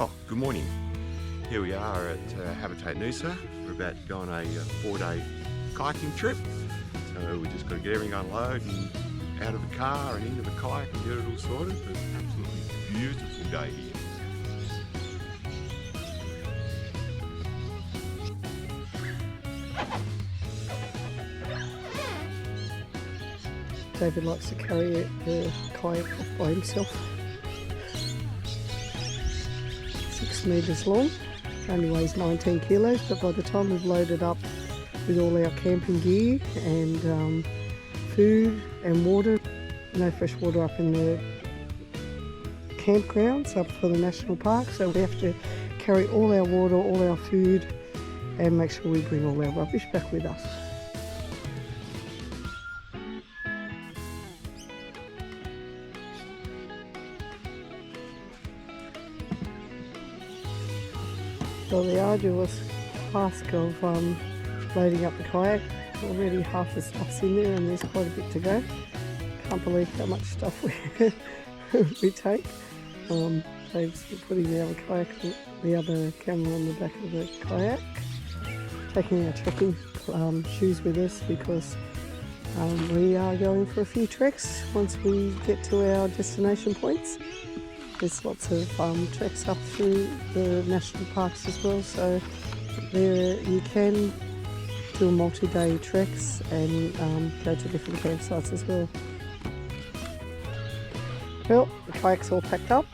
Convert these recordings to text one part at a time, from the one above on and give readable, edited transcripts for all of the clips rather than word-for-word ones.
Oh, good morning. Here we are at Habitat Noosa. We're about to go on a 4-day kayaking trip. So we just got to get everything unloaded and out of the car and into the kayak and get it all sorted. It's an absolutely beautiful day here. David likes to carry the kayak off by himself. 6 metres long, only weighs 19 kilos, but by the time we've loaded up with all our camping gear and food and water, no fresh water up in the campgrounds up for the national park, so we have to carry all our water, all our food, and make sure we bring all our rubbish back with us. So the arduous task of loading up the kayak, already half the stuff's in there and there's quite a bit to go. Can't believe how much stuff we take. Dave's putting the other kayak, the other camera on the back of the kayak. Taking our trekking shoes with us because we are going for a few treks once we get to our destination points. There's lots of treks up through the national parks as well, so there you can do multi-day treks and go to different campsites as well. Well, the kayak's all packed up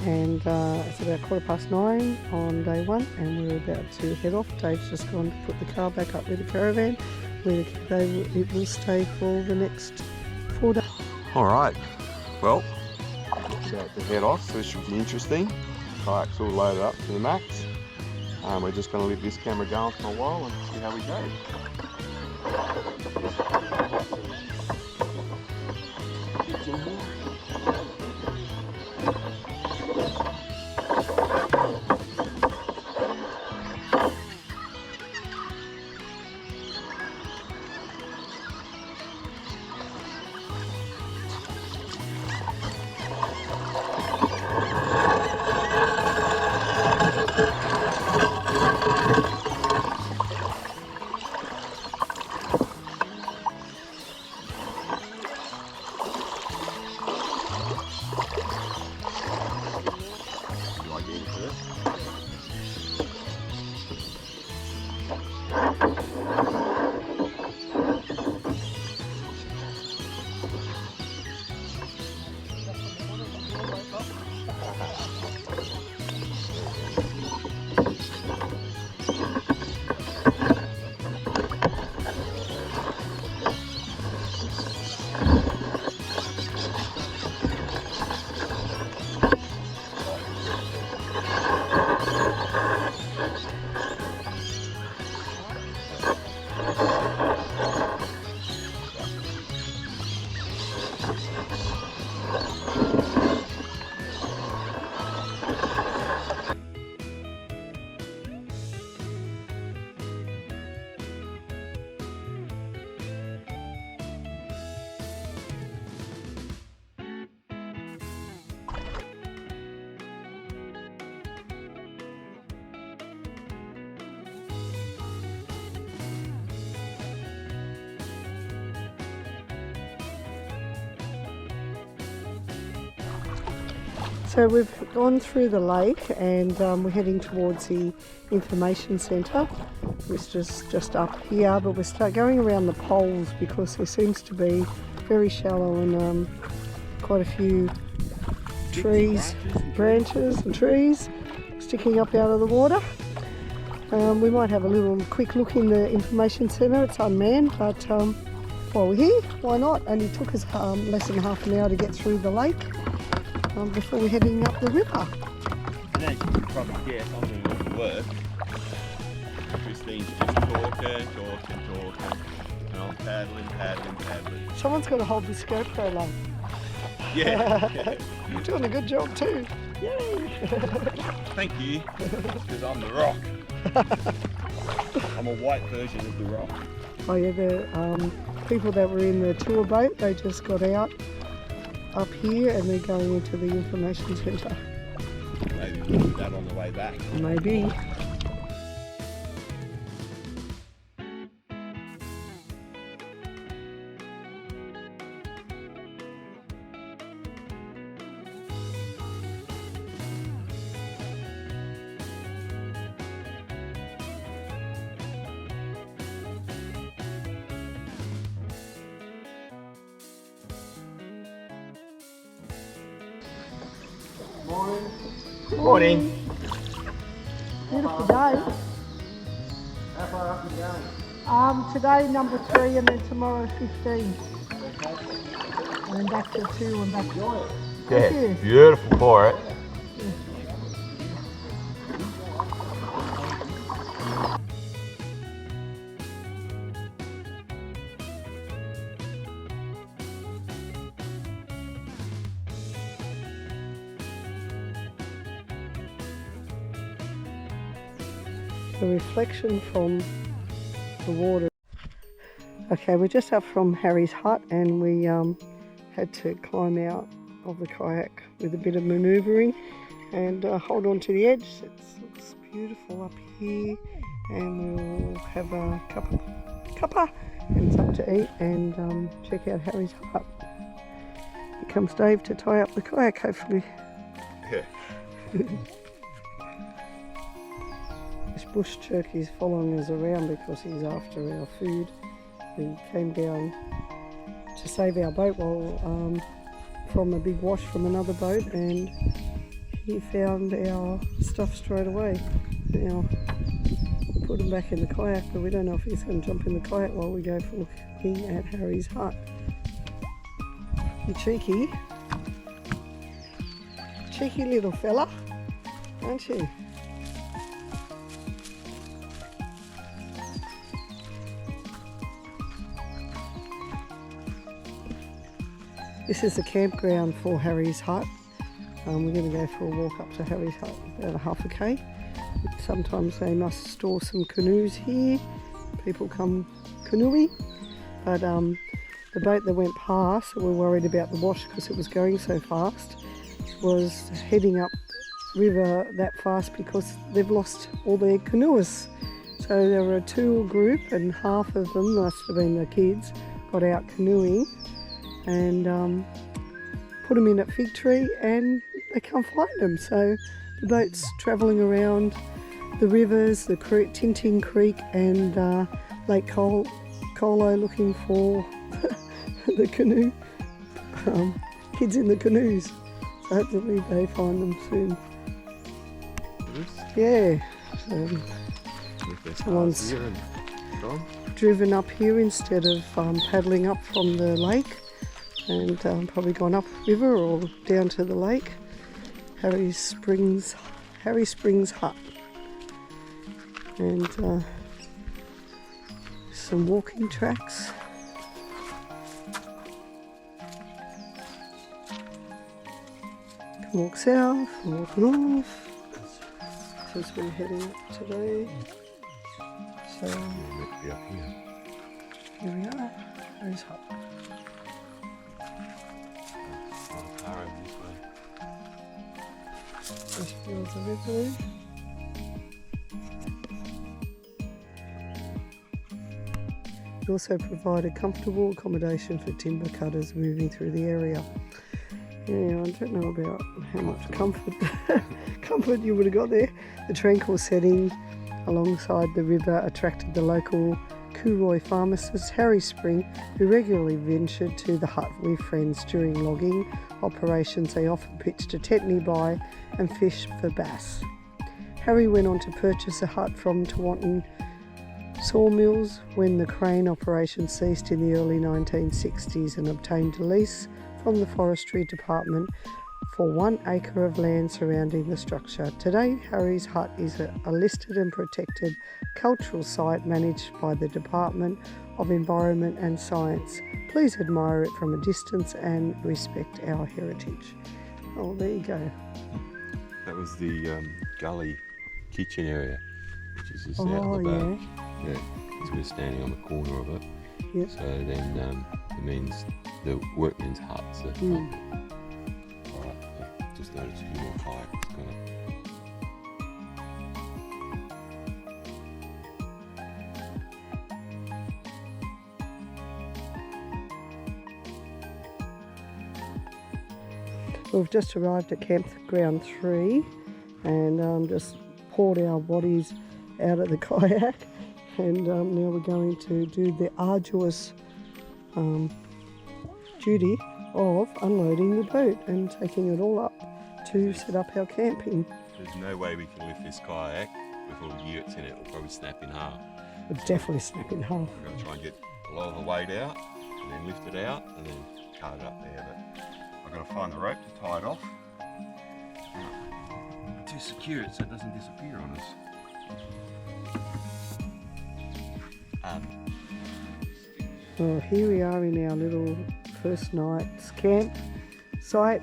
and it's about 9:15 on day one and we're about to head off. Dave's just gone to put the car back up with the caravan where it will stay for the next 4 days. Alright, well, about to head off, so this should be interesting. Kayak's all loaded up to the max. We're just going to leave this camera going for a while and see how we go. So we've gone through the lake and we're heading towards the information centre, which is just up here, but we're going around the poles because there seems to be very shallow and quite a few trees, branches and trees sticking up out of the water. We might have a little quick look in the information centre. It's unmanned, but while we're here, why not? Only took us less than half an hour to get through the lake before we're heading up the river. And as you can probably guess, I'm doing all the work. Christine's just talking, and I'm paddling. Someone's got to hold the GoPro line. Yeah. You're doing a good job too. Yay! Thank you, because I'm the rock. I'm a white version of the rock. Oh yeah, the people that were in the tour boat, they just got out up here and they're going into the information centre. Maybe that on the way back. Maybe. Morning. Good morning. Beautiful day. How far up are you going? Today number 3 and then tomorrow 15. Fantastic. And then back to 2 and back to Enjoy it. Thank you. Beautiful for it. The reflection from the water. Okay, we're just up from Harry's hut and we had to climb out of the kayak with a bit of manoeuvring and hold on to the edge. It looks beautiful up here and we'll have a cuppa and something to eat and check out Harry's hut. Here comes Dave to tie up the kayak hopefully. Yeah. This bush turkey's following us around because he's after our food. We came down to save our boat while from a big wash from another boat, and he found our stuff straight away. Now we put him back in the kayak, but we don't know if he's going to jump in the kayak while we go for looking at Harry's hut. You cheeky little fella, aren't you? This is the campground for Harry's hut. We're going to go for a walk up to Harry's hut, about a half a k. Sometimes they must store some canoes here. People come canoeing. But the boat that went past, we were worried about the wash because it was going so fast, was heading up river that fast because they've lost all their canoeists. So there were a tour group and half of them, must have been the kids, got out canoeing and put them in at Fig Tree and they can't find them. So the boat's travelling around the rivers, the creek, Tintin Creek and Lake Colo looking for the canoe, kids in the canoes. So hopefully they find them soon. Yeah. Someone's driven up here instead of paddling up from the lake. And probably gone up river or down to the lake. Harry Springs hut. And some walking tracks. Can walk south, and walk north. Since we're heading up today. So here we are, Harry's hut. Just fields of river. We also provided comfortable accommodation for timber cutters moving through the area. Yeah, I don't know about how much comfort you would have got there. The tranquil setting alongside the river attracted the local Cooroy pharmacist Harry Spring, who regularly ventured to the hut with friends during logging operations. They often pitched a tent nearby and fished for bass. Harry went on to purchase a hut from Tewantin sawmills when the crane operation ceased in the early 1960s and obtained a lease from the Forestry Department for 1 acre of land surrounding the structure. Today, Harry's hut is a listed and protected cultural site managed by the Department of Environment and Science. Please admire it from a distance and respect our heritage. Oh, there you go. That was the gully kitchen area, which is just out Oh, of the boat. yeah. Yeah, because we're standing on the corner of it. Yep. So then it means the workmen's huts. Alright, I've just noticed a few more kayaks kind of We've just arrived at campground 3 and just poured our bodies out of the kayak, and now we're going to do the arduous duty of unloading the boat and taking it all up to set up our camping. There's no way we can lift this kayak with all the yurts in it. It'll probably snap in half. It'll definitely snap in half. We're going to try and get a lot of the weight out and then lift it out and then cart it up there. But I've got to find the rope to tie it off to secure it so it doesn't disappear on us. Well, here we are in our little first night's camp site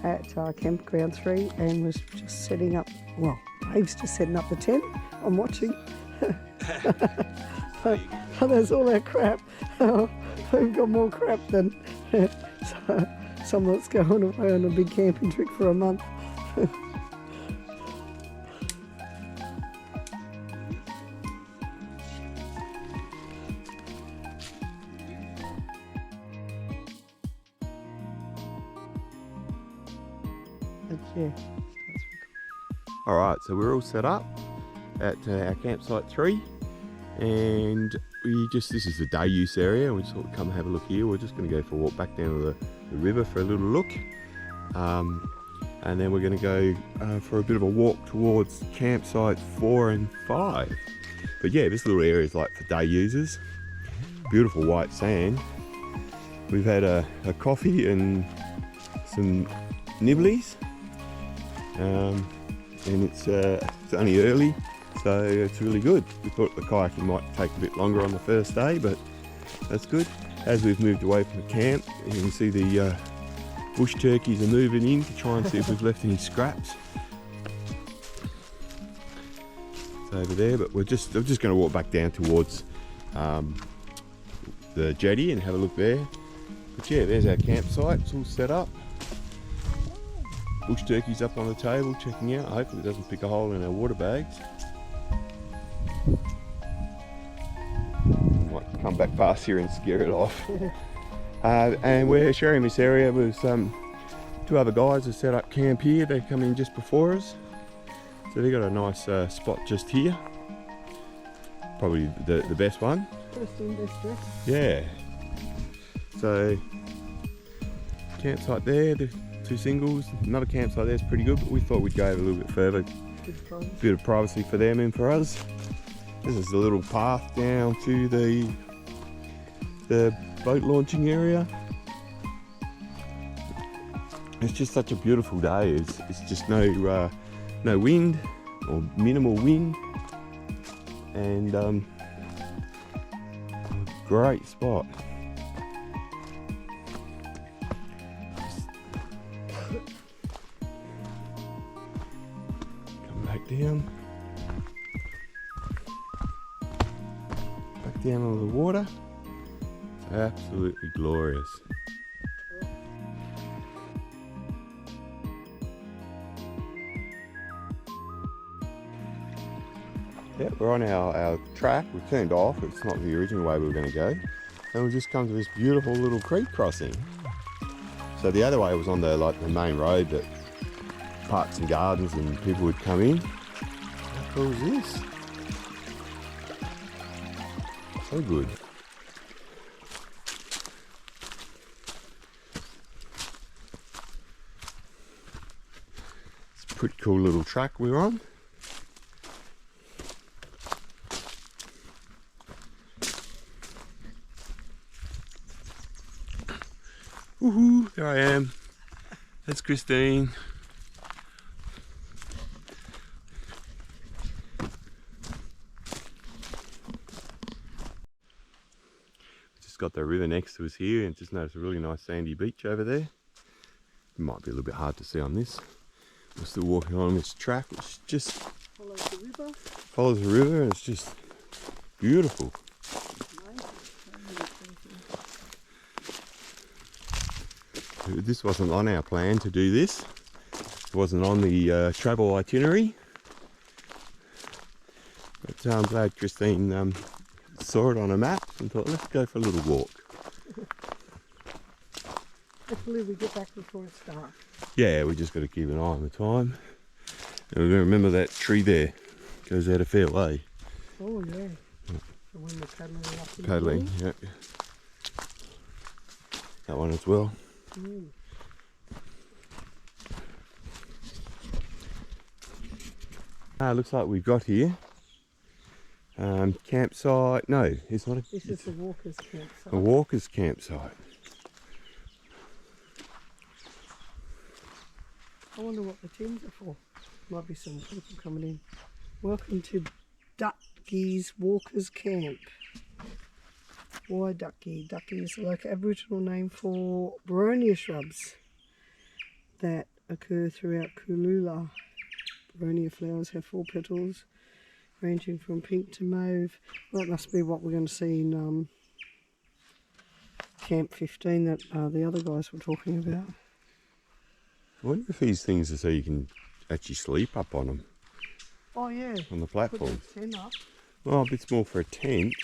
at campground 3, and was just setting up, well, Dave's just setting up the tent. I'm watching. There's all that crap. We've got more crap than someone that's going away on a big camping trip for a month. Yeah. Alright, so we're all set up at our campsite 3, and this is the day use area. We just thought we'd come have a look here. We're just going to go for a walk back down to the river for a little look, and then we're going to go for a bit of a walk towards campsite 4 and 5. But yeah, this little area is like for day users. Beautiful white sand. We've had a coffee and some nibblies. And it's only early, so it's really good. We thought the kayaking might take a bit longer on the first day, but that's good. As we've moved away from the camp, you can see the bush turkeys are moving in to try and see if we've left any scraps. It's over there, but I'm just going to walk back down towards the jetty and have a look there. But yeah, there's our campsite. It's all set up. Bush turkeys up on the table checking out. Hopefully it doesn't pick a hole in our water bags. Might come back past here and scare it off. And we're sharing this area with 2 other guys who set up camp here. They come in just before us. So they got a nice spot just here. Probably the best one. First in, best dress. Yeah. So campsite there. 2 singles, another campsite there's pretty good, but we thought we'd go a little bit further. Bit of privacy for them and for us. This is the little path down to the boat launching area. It's just such a beautiful day. It's just no wind or minimal wind, and great spot. Back down on the water. It's absolutely glorious. Yeah, we're on our track. We've turned off. It's not the original way we were going to go. And we've just come to this beautiful little creek crossing. So the other way was on the main road that parks and gardens and people would come in. How cool is this? So good. It's a pretty cool little track we're on. Woohoo, there I am. That's Christine. Got the river next to us here, and just noticed a really nice sandy beach over there. It might be a little bit hard to see on this. We're still walking along this track, which just follows the river, and it's just beautiful. This wasn't on our plan to do this. It wasn't on the travel itinerary, but I'm glad Christine saw it on a map and thought, let's go for a little walk. Hopefully we get back before it's dark. Yeah, we just got to keep an eye on the time. And we're going to remember that tree there goes out a fair way. Oh yeah. So when we're paddling up in Paddling, the morning. yeah. That one as well. Mm. Looks like we've got here campsite. No, it's not. This is the walkers' campsite. A walkers' campsite. I wonder what the tins are for. Might be some people coming in. Welcome to Ducky's Walkers Camp. Why Ducky? Ducky is the local Aboriginal name for Boronia shrubs that occur throughout Kulula. Boronia flowers have 4 petals, ranging from pink to mauve. That must be what we're going to see in Camp 15 that the other guys were talking about. I wonder if these things are so you can actually sleep up on them. Oh yeah. On the Put platform. the tent up, Well, a bit small for a tent.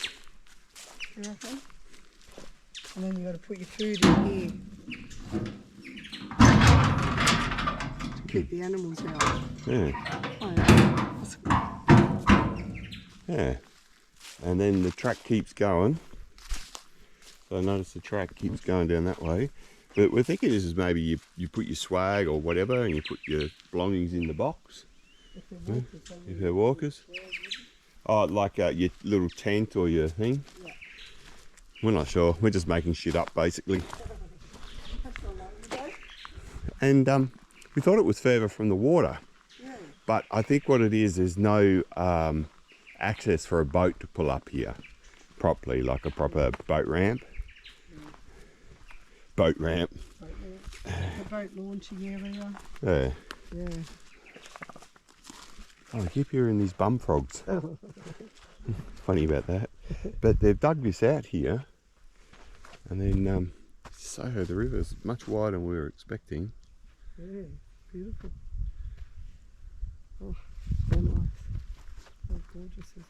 you reckon? And then you got to put your food in here to keep the animals out. Yeah. Oh, yeah. That's good. Yeah. And then the track keeps going. So I notice the track keeps going down that way. But we're thinking this is maybe you put your swag or whatever and you put your belongings in the box. If they're walkers. Oh, like your little tent or your thing. Yeah. We're not sure. We're just making shit up basically. And we thought it was further from the water. Yeah. But I think what it is, there's no access for a boat to pull up here properly, like a proper boat ramp. Boat ramp. The boat launching area. Yeah. Yeah. Oh, I keep hearing these bum frogs. Funny about that. But they've dug this out here. And then, Soho, the river's much wider than we were expecting. Yeah, beautiful. Oh, so nice. How gorgeous is it?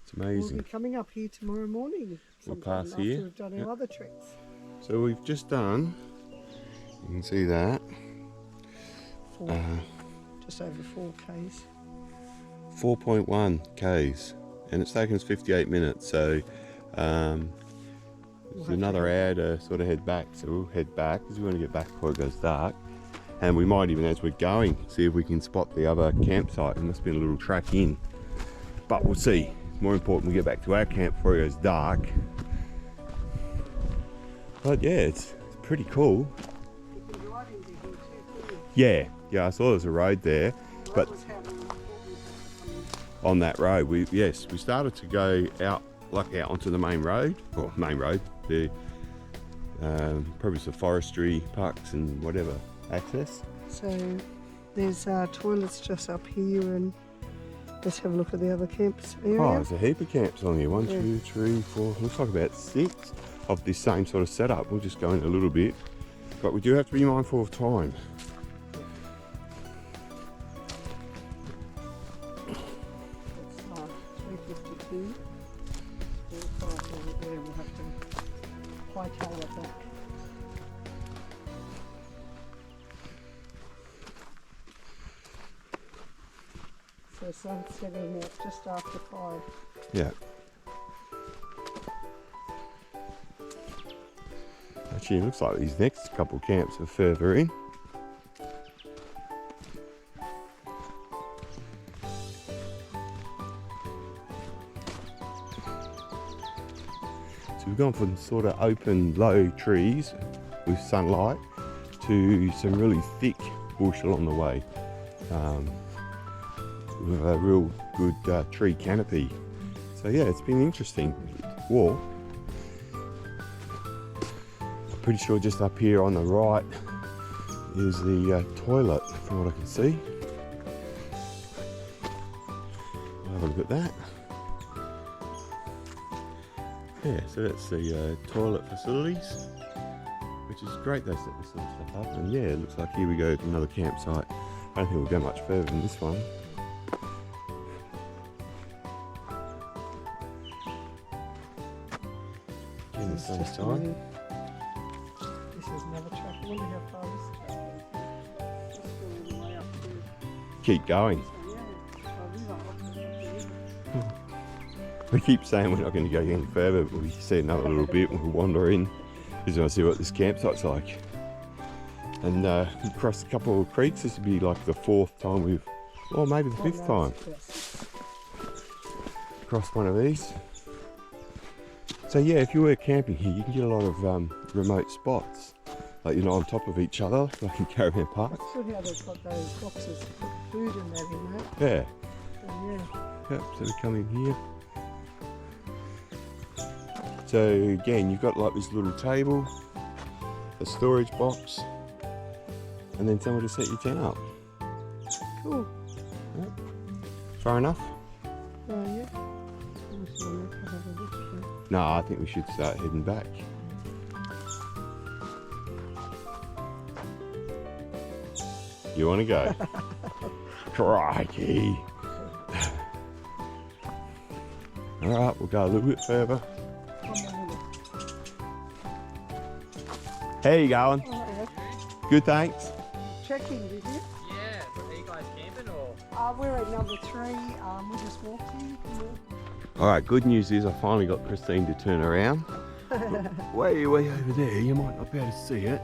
It's amazing. We'll be coming up here tomorrow morning. We'll sometime pass after here. We've done our other tricks. So we've just done, you can see that, Just over 4 Ks. 4.1 Ks, and it's taken us 58 minutes, so there's another hour to sort of head back, so we'll head back because we want to get back before it goes dark. And we might even, as we're going, see if we can spot the other campsite. There must be a little track in, but we'll see. It's more important we get back to our camp before it goes dark. But yeah, it's pretty cool. You can drive into here too, couldn't you? Yeah, I saw there's a road there, Well, but that was how we thought we had to come in. on that road, we started to go out onto the main road, the probably some forestry, parks and whatever access. So there's toilets just up here, and let's have a look at the other camps area. Oh, there's a heap of camps on here. 1, Yeah. 2, 3, 4, looks like about 6 of this same sort of setup. We'll just go in a little bit, but we do have to be mindful of time. It's 3:52. We'll have to hightail it back. So sun's setting at just after 5. Yeah. Actually, it looks like these next couple camps are further in. So we've gone from sort of open, low trees with sunlight to some really thick bush along the way. With a real good tree canopy. So yeah, it's been interesting walk. I'm pretty sure just up here on the right is the toilet from what I can see. I'll have a look at that. Yeah, so that's the toilet facilities, which is great. They set this sort of stuff up, and yeah, it looks like here we go to another campsite. I don't think we'll go much further than this one. Getting the it's just a new. This is another track. I wonder how far this track is. Just going all the way up to. Keep going. So, yeah, a river up the river. We keep saying we're not going to go any further, but we see another little bit and we'll wander in because we want to see what this campsite's like. And we've crossed a couple of creeks. This would be like the 4th time we've, or maybe the 5th time, crossed one of these. So yeah, if you were camping here, you can get a lot of remote spots, like you're not on top of each other, like in caravan parks. That's how they've got those boxes to put food in that, in that. Yeah. So, yeah. Yep, so we come in here. So again, you've got like this little table, a storage box, and then somewhere to set your tent up. Cool. Yep. Far enough? Yeah. No, I think we should start heading back. You want to go? Crikey! Alright, we'll go a little bit further. How you going? Good, thanks. Checking, did you? Yeah, but are you guys camping or? We're at number 3. We just walked in. Alright, good news is I finally got Christine to turn around. way over there, you might not be able to see it.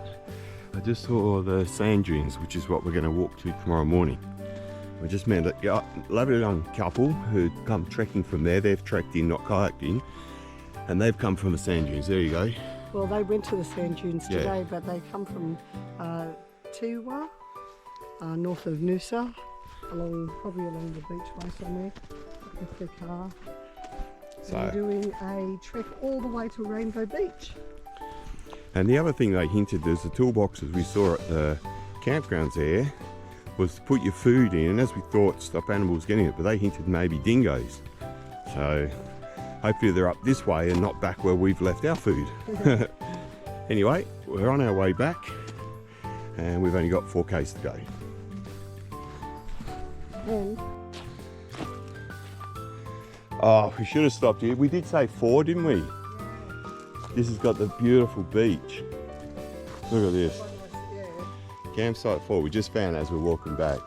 I just saw the sand dunes, which is what we're going to walk to tomorrow morning. We just met a lovely young couple who come trekking from there. They've trekked in, not kayaked in, and they've come from the sand dunes. There you go. Well, they went to the sand dunes today, but they come from Tiwa, north of Noosa, probably along the beachway somewhere with their car. So they're doing a trek all the way to Rainbow Beach. And the other thing they hinted, there's the toolboxes we saw at the campgrounds there, was to put your food in, and as we thought, stop animals getting it, but they hinted maybe dingoes. So hopefully they're up this way and not back where we've left our food. Anyway, we're on our way back and we've only got 4k's to go. And oh, we should have stopped here. We did say 4, didn't we? This has got the beautiful beach. Look at this. Campsite 4, we just found as we're walking back.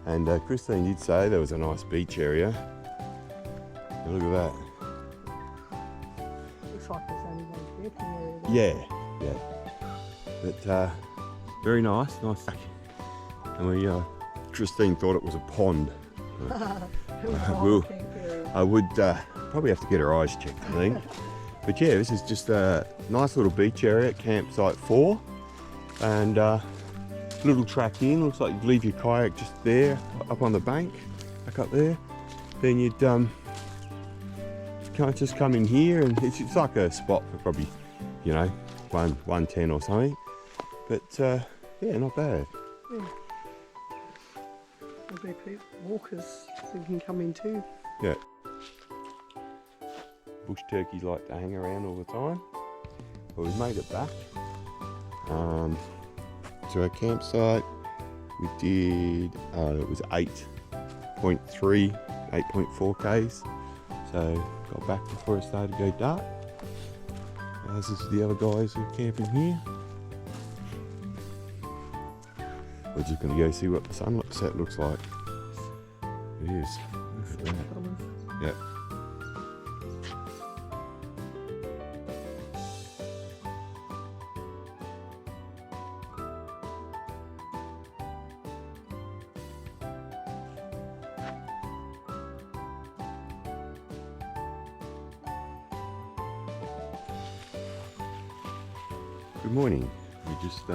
And Christine did say there was a nice beach area. Look at that. looks like there's only one camping area. Yeah. But very nice. And we, Christine thought it was a pond. I would probably have to get her eyes checked, I think. But yeah, this is just a nice little beach area at campsite 4. And little track in, looks like you'd leave your kayak just there, up on the bank, back up there. Then you'd just come in here, and it's like a spot for probably, 110 or something. But yeah, not bad. Yeah. There'll be walkers who can come in too. Yeah. Bush turkeys like to hang around all the time. But we've made it back to our campsite. We did, it was 8.3, 8.4 Ks. So got back before it started to go dark. This is the other guys who are camping here. We're just going to go see what the sunset looks like. It is. Look at that. Yeah. Good morning. We just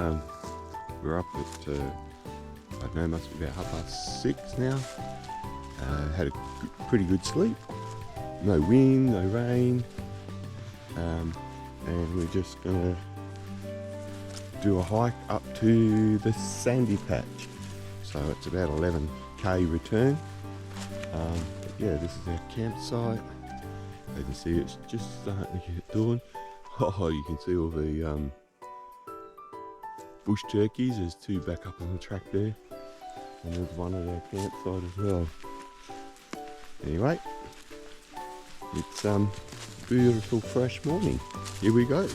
we're up at I don't know, must be about 6:30 now. Had a pretty good sleep. No wind, no rain, and we're just gonna do a hike up to the sandy patch. So it's about 11k return. But yeah, this is our campsite. You can see it's just starting to get dawn. Oh, you can see all the bush turkeys. There's 2 back up on the track there, and there's one at our campsite as well. Anyway, It's beautiful fresh morning. Here we go.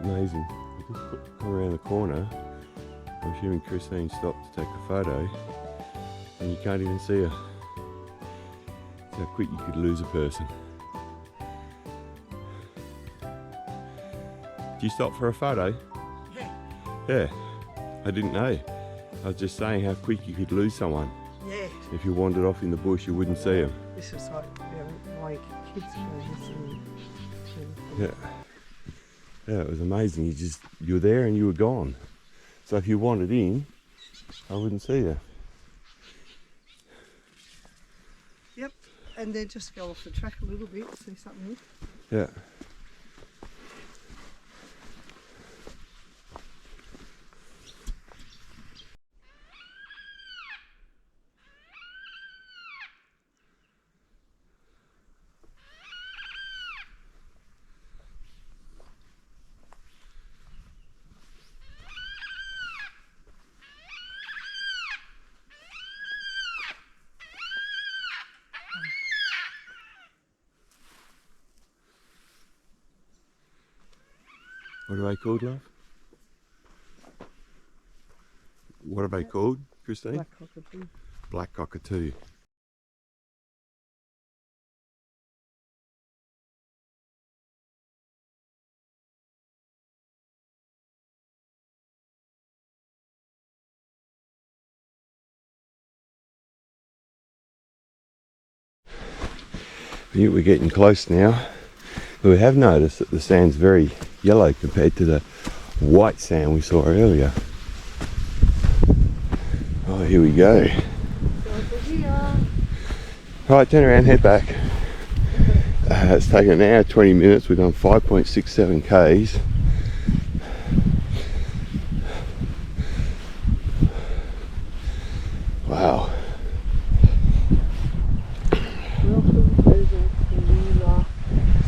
Amazing. I just come around the corner. I'm assuming Christine stopped to take a photo, and you can't even see her. That's how quick you could lose a person. Did you stop for a photo? Yeah. Yeah. I didn't know. I was just saying how quick you could lose someone. Yeah. If you wandered off in the bush, you wouldn't see them. This is like my kids' photos. Yeah. Yeah, it was amazing. You were there and you were gone. So if you wandered in, I wouldn't see you. Yep, and then just go off the track a little bit, see something. Yeah. What are they called, love? What are they called, Christine? Black cockatoo. Black cockatoo. We're getting close now. We have noticed that the sand's very yellow compared to the white sand we saw earlier. Oh, here we go. Right, turn around, head back. It's taken an hour 20 minutes. We've done 5.67 k's. Wow. Welcome to the Kalula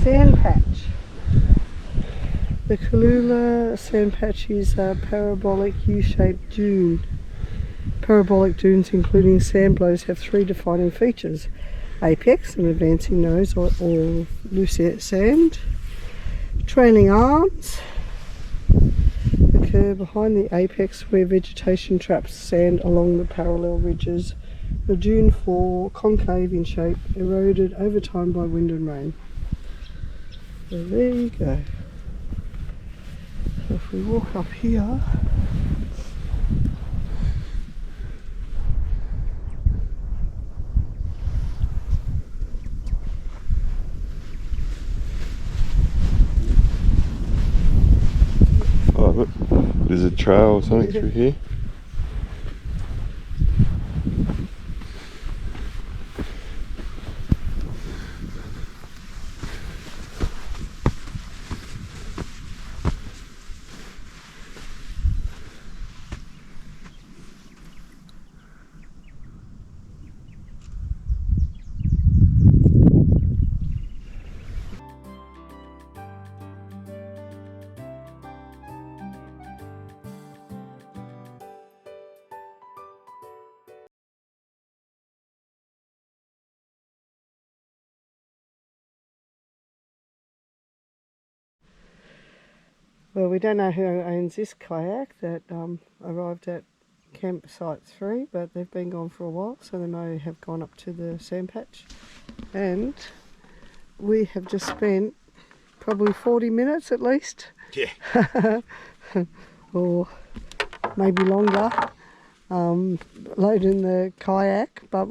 sand patch. The Kalula sand patch is a parabolic U-shaped dune. Parabolic dunes including sand blows have three defining features: apex, an advancing nose or loose sand, trailing arms occur behind the apex where vegetation traps sand along the parallel ridges. The dune floor, concave in shape, eroded over time by wind and rain. So there you go. So if we walk up here, oh look, there's a trail or something through here. well, we don't know who owns this kayak that arrived at campsite 3, but they've been gone for a while, so they may have gone up to the sand patch. And we have just spent probably 40 minutes at least. Yeah. Or maybe longer, loading the kayak, but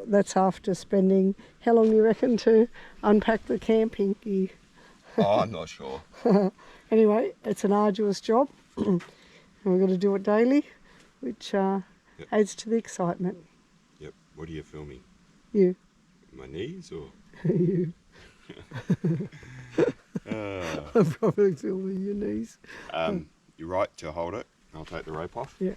that's after spending, how long do you reckon to unpack the camping gear? Oh, I'm not sure. Anyway, it's an arduous job and we've got to do it daily, which adds to the excitement. What are you filming? You. My knees or? You. I'm probably filming your knees. You're right to hold it. I'll take the rope off. Yeah.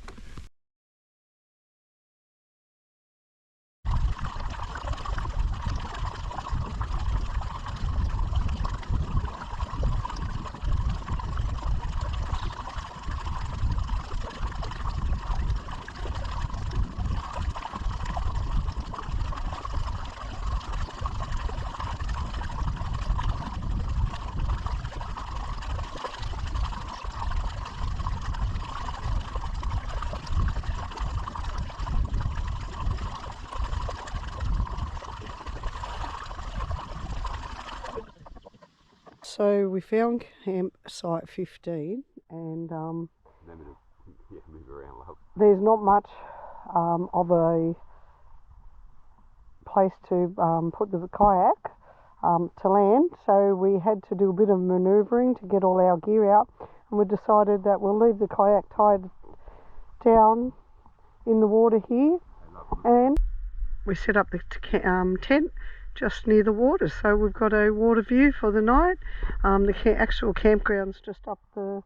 So we found campsite 15 and Move around, love. there's not much of a place to put the kayak to land, so we had to do a bit of manoeuvring to get all our gear out, and we decided that we'll leave the kayak tied down in the water here, and we set up the tent just near the water, so we've got a water view for the night. The actual campground's just up the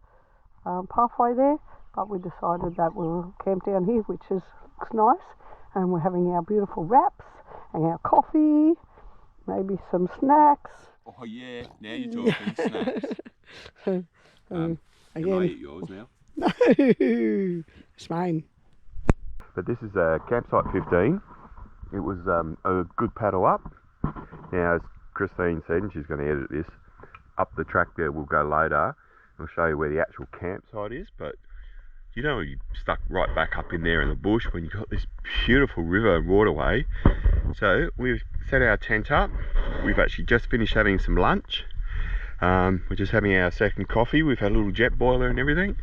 pathway there, but we decided that we'll camp down here, which looks nice, and we're having our beautiful wraps and our coffee, maybe some snacks. Oh yeah, now you're talking. Snacks. Can I eat yours now? No, it's mine. But this is campsite 15. It was a good paddle up. Now, as Christine said, and she's going to edit this, up the track there we'll go later. I'll show you where the actual campsite is, but you know you're stuck right back up in there in the bush when you've got this beautiful river and waterway. So we've set our tent up. We've actually just finished having some lunch. We're just having our second coffee. We've had a little jet boiler and everything.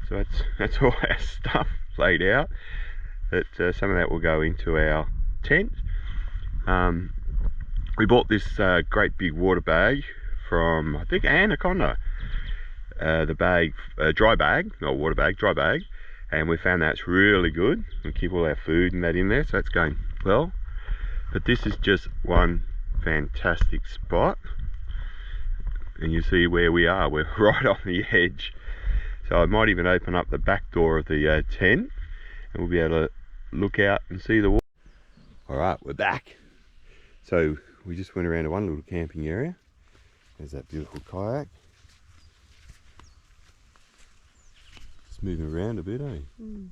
So that's all our stuff laid out. But some of that will go into our tent. We bought this great big water bag from, I think, Anaconda. The bag, dry bag, not water bag, dry bag. And we found that's really good. We keep all our food and that in there, so that's going well. But this is just one fantastic spot. And you see where we are. We're right on the edge. So I might even open up the back door of the tent, and we'll be able to look out and see the water. Alright, we're back. So we just went around to one little camping area. There's that beautiful kayak. Just moving around a bit, eh? Bit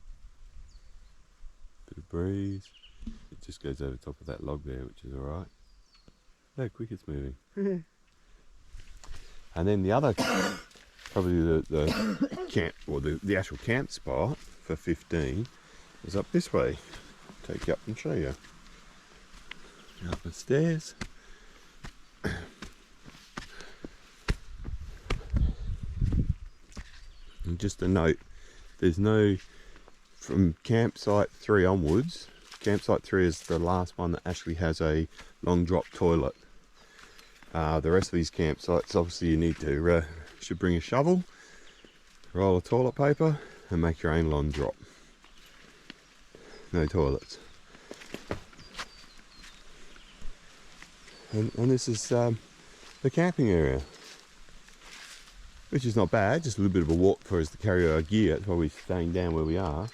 of breeze. It just goes over top of that log there, which is alright. Look how quick it's moving. And then the other, probably the camp, or the actual camp spot for 15 is up this way. Take you up and show you. Up the stairs. And just a note, there's no, from campsite 3 onwards, campsite 3 is the last one that actually has a long drop toilet. The rest of these campsites, obviously you need to, should bring a shovel, roll of toilet paper and make your own long drop. No toilets. And this is the camping area, which is not bad, just a little bit of a walk for us to carry our gear. That's why we're staying down where we are.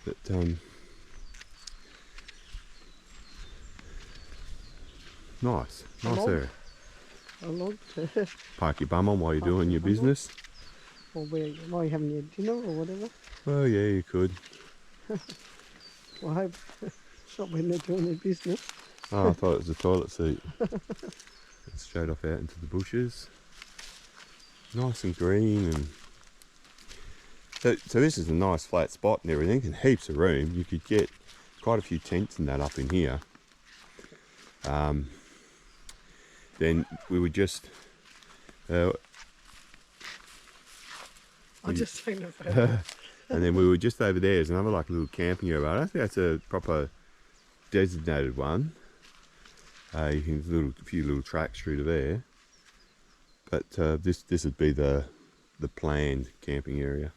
But nice area. A log. Park your bum on while you're doing your business. Or while you're having your dinner or whatever. Well, yeah, you could. Well, I hope not when they're doing their business. Oh, I thought it was a toilet seat. It's straight off out into the bushes. Nice and green, and so this is a nice flat spot and everything, and heaps of room. You could get quite a few tents and that up in here. Then we would just I'll just take that photo. and then we were just over there. There's another like little camping area. I don't think that's a proper designated one. You can a few little tracks through to there, but this would be the planned camping area.